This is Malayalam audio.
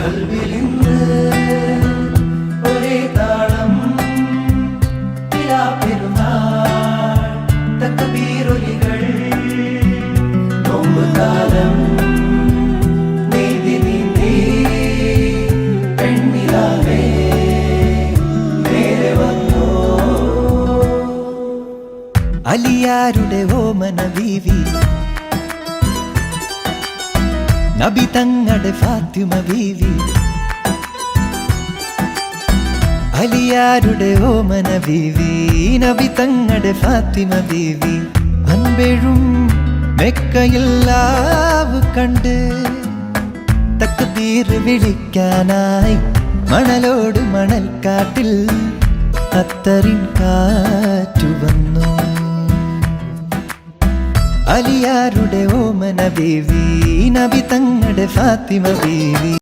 കൽവിലിന്ന് ഒരേ താളം പെരുന്നാൾ തക്ബീറൊലികൾ നോമ്പ് കാലം നീതി നീന്തി പെൺനിലാവേ നേരെ വന്നോ അലിയാരുടെ ഓമന ബീവി നബി തങ്ങളുടെ ഫാത്തിമ ബീവി അലിയാരുടെ ഓമന ബീവി നബി തങ്ങളുടെ ഫാത്തിമ ബീവി അൻപെഴും മെക്കയില്ലാവ് കണ്ട് തക്ബീർ വിളിക്കാനായി മണലോട് മണൽക്കാട്ടിൽ അത്തറിൻ കാറ്റു വന്നു അലിയാരുടെ ഓമന ബീവി നബി തങ്ങളുടെ ഫാത്തിമ ബീവി